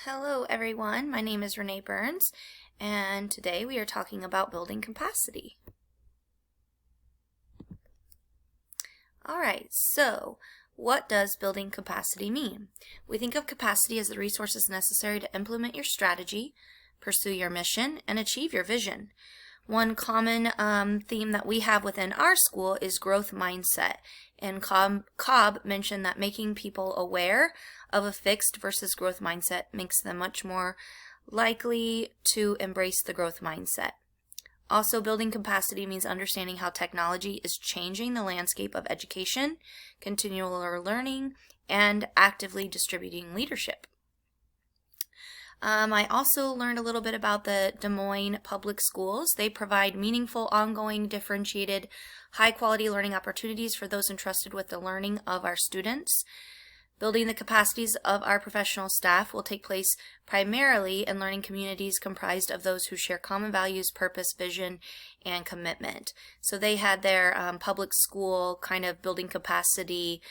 Hello everyone, my name is Renee Burns, and today we are talking about building capacity. Alright, so what does building capacity mean? We think of capacity as the resources necessary to implement your strategy, pursue your mission, and achieve your vision. One common theme that we have within our school is growth mindset. And Cobb mentioned that making people aware of a fixed versus growth mindset makes them much more likely to embrace the growth mindset. Also, building capacity means understanding how technology is changing the landscape of education, continual learning, and actively distributing leadership. I also learned a little bit about the Des Moines Public Schools. They provide meaningful, ongoing, differentiated, high-quality learning opportunities for those entrusted with the learning of our students. Building the capacities of our professional staff will take place primarily in learning communities comprised of those who share common values, purpose, vision, and commitment. So they had their public school kind of building capacity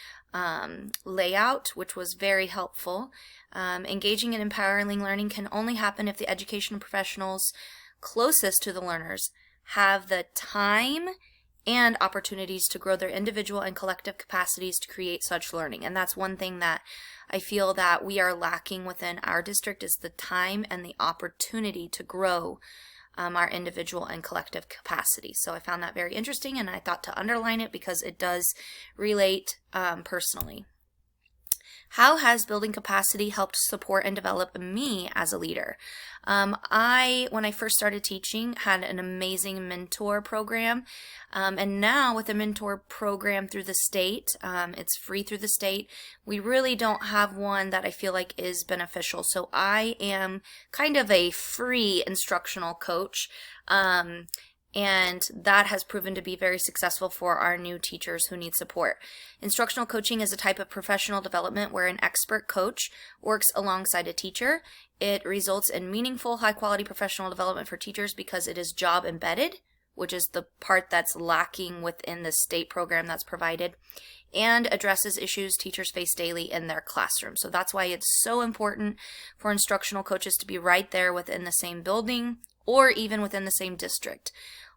layout, which was very helpful. Engaging in empowering learning can only happen if the education professionals closest to the learners have the time and opportunities to grow their individual and collective capacities to create such learning. And that's one thing that I feel that we are lacking within our district is the time and the opportunity to grow our individual and collective capacity. So I found that very interesting, and I thought to underline it because it does relate personally. How has building capacity helped support and develop me as a leader? When I first started teaching, had an amazing mentor program, and now with the mentor program through the state, it's free through the state, we really don't have one that I feel like is beneficial. So I am kind of a free instructional coach, and that has proven to be very successful for our new teachers who need support. Instructional coaching is a type of professional development where an expert coach works alongside a teacher. It results in meaningful, high-quality professional development for teachers because it is job embedded, which is the part that's lacking within the state program that's provided, and addresses issues teachers face daily in their classroom. So that's why it's so important for instructional coaches to be right there within the same building or even within the same district.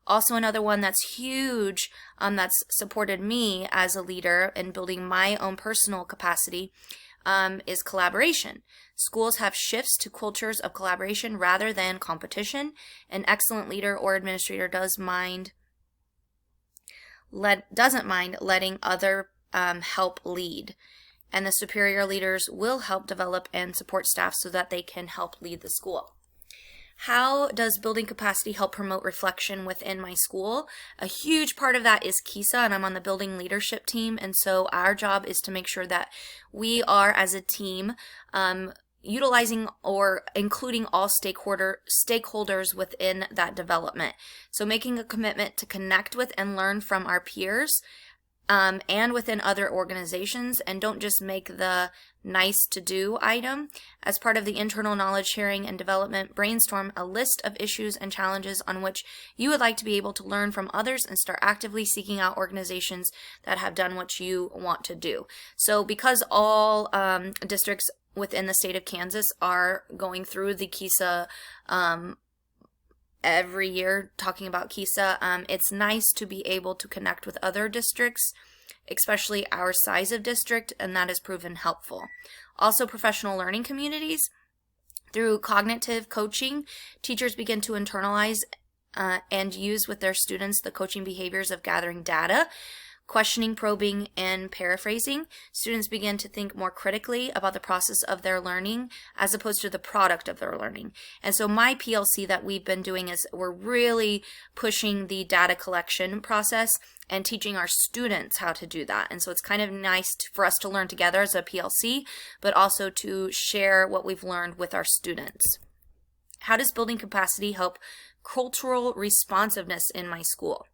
Also, another one that's huge, that's supported me as a leader in building my own personal capacity, is collaboration. Schools have shifts to cultures of collaboration rather than competition. An excellent leader or administrator doesn't mind letting other help lead. And the superior leaders will help develop and support staff so that they can help lead the school. How does building capacity help promote reflection within my school? A huge part of that is KISA, and I'm on the building leadership team, and so our job is to make sure that we are, as a team, utilizing or including all stakeholders within that development. So making a commitment to connect with and learn from our peers, and within other organizations, and don't just make the nice to do item. As part of the internal knowledge sharing and development, brainstorm a list of issues and challenges on which you would like to be able to learn from others and start actively seeking out organizations that have done what you want to do. So because all districts within the state of Kansas are going through the KISA every year talking about KISA, it's nice to be able to connect with other districts, especially our size of district, and that has proven helpful. Also, professional learning communities. Through cognitive coaching, teachers begin to internalize and use with their students the coaching behaviors of gathering data, questioning, probing, and paraphrasing. Students begin to think more critically about the process of their learning as opposed to the product of their learning. And so my PLC that we've been doing is we're really pushing the data collection process and teaching our students how to do that. And so it's kind of nice for us to learn together as a PLC, but also to share what we've learned with our students. How does building capacity help cultural responsiveness in my school?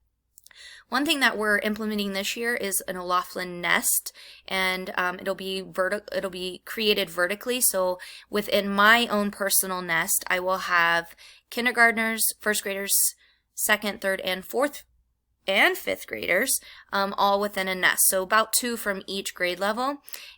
One thing that we're implementing this year is an O'Laughlin nest, and it'll be created vertically. So within my own personal nest, I will have kindergartners, first graders, second, third, and fourth and 5th graders, all within a nest. So about 2 from each grade level.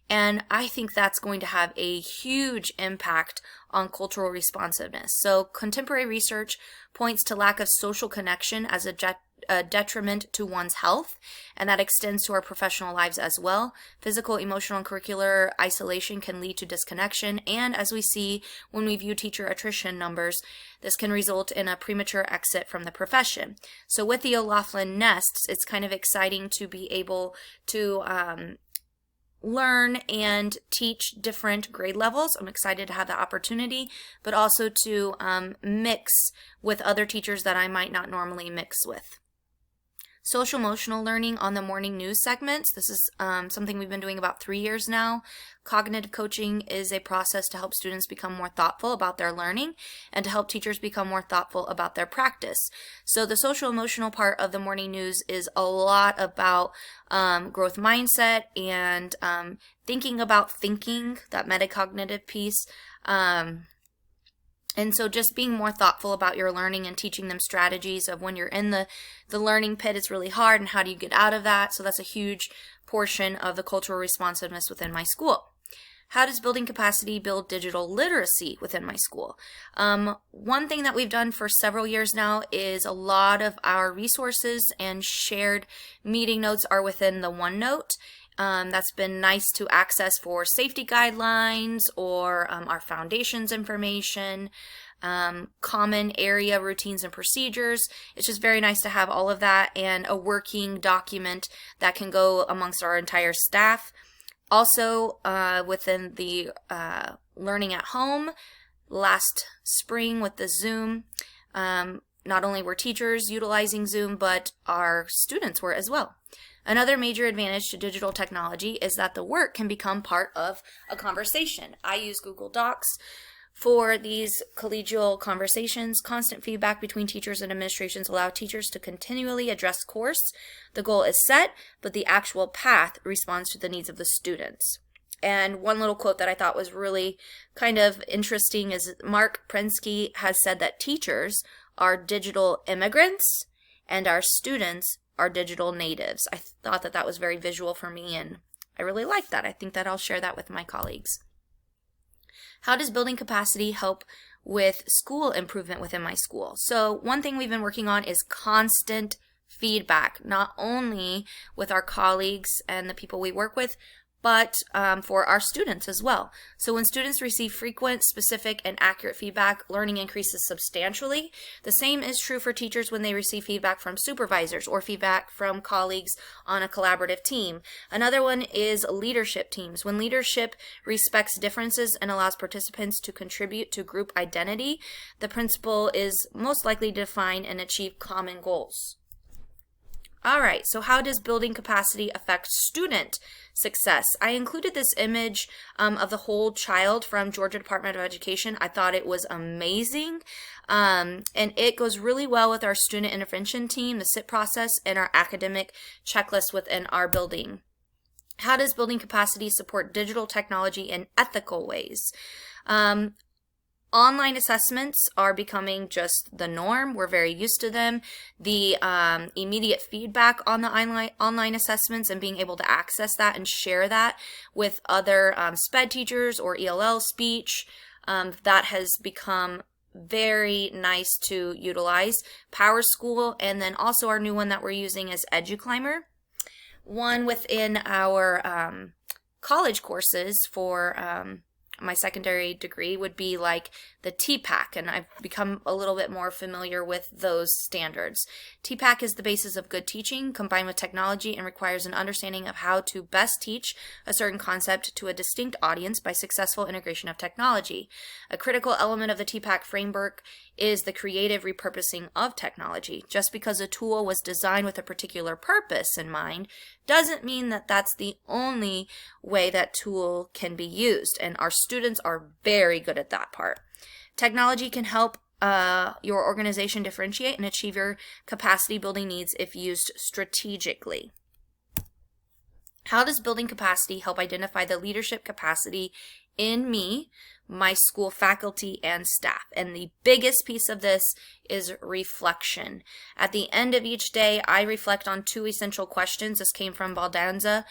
And I think that's going to have a huge impact on cultural responsiveness. So contemporary research points to lack of social connection as a detriment to one's health, and that extends to our professional lives as well. Physical, emotional, and curricular isolation can lead to disconnection, and as we see when we view teacher attrition numbers, this can result in a premature exit from the profession. So with the O'Laughlin nests, it's kind of exciting to be able to learn and teach different grade levels. I'm excited to have the opportunity, but also to mix with other teachers that I might not normally mix with. Social emotional learning on the morning news segments. This is something we've been doing about 3 years now. Cognitive coaching is a process to help students become more thoughtful about their learning and to help teachers become more thoughtful about their practice. So the social emotional part of the morning news is a lot about growth mindset and thinking about thinking, that metacognitive piece. And so just being more thoughtful about your learning and teaching them strategies of when you're in the learning pit, it's really hard, and how do you get out of that? So that's a huge portion of the cultural responsiveness within my school. How does building capacity build digital literacy within my school? One thing that we've done for several years now is a lot of our resources and shared meeting notes are within the OneNote. That's been nice to access for safety guidelines or our foundations information, common area routines and procedures. It's just very nice to have all of that and a working document that can go amongst our entire staff. Also, within the learning at home, last spring with the Zoom, not only were teachers utilizing Zoom, but our students were as well. Another major advantage to digital technology is that the work can become part of a conversation. I use Google Docs for these collegial conversations. Constant feedback between teachers and administrations allow teachers to continually address course. The goal is set, but the actual path responds to the needs of the students. And one little quote that I thought was really kind of interesting is Mark Prensky has said that teachers are digital immigrants and our students are digital natives. I thought that was very visual for me, and I really like that. I think that I'll share that with my colleagues. How does building capacity help with school improvement within my school? So one thing we've been working on is constant feedback, not only with our colleagues and the people we work with, but for our students as well. So when students receive frequent, specific, and accurate feedback, learning increases substantially. The same is true for teachers when they receive feedback from supervisors or feedback from colleagues on a collaborative team. Another one is leadership teams. When leadership respects differences and allows participants to contribute to group identity, the principal is most likely to define and achieve common goals. All right, so how does building capacity affect student success? I included this image of the whole child from Georgia Department of Education. I thought it was amazing, and it goes really well with our student intervention team, the SIT process, and our academic checklist within our building. How does building capacity support digital technology in ethical ways? Online assessments are becoming just the norm. We're very used to them. The immediate feedback on the online assessments and being able to access that and share that with other SPED teachers or ELL speech, that has become very nice to utilize. PowerSchool, and then also our new one that we're using is EduClimber. One within our college courses for my secondary degree would be like the TPACK, and I've become a little bit more familiar with those standards. TPACK is the basis of good teaching combined with technology and requires an understanding of how to best teach a certain concept to a distinct audience by successful integration of technology. A critical element of the TPACK framework is the creative repurposing of technology. Just because a tool was designed with a particular purpose in mind doesn't mean that that's the only way that tool can be used, and our students are very good at that part. Technology can help your organization differentiate and achieve your capacity building needs if used strategically. How does building capacity help identify the leadership capacity in me my school faculty and staff. And the biggest piece of this is reflection. At the end of each day, I reflect on 2 essential questions. This came from Baldanza.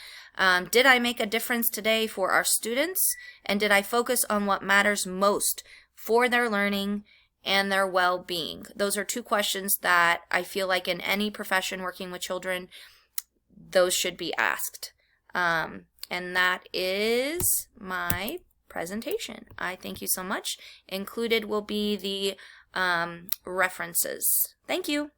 Did I make a difference today for our students? And did I focus on what matters most for their learning and their well-being? Those are 2 questions that I feel like in any profession working with children, those should be asked. And that is my presentation. I thank you so much. Included will be the references. Thank you.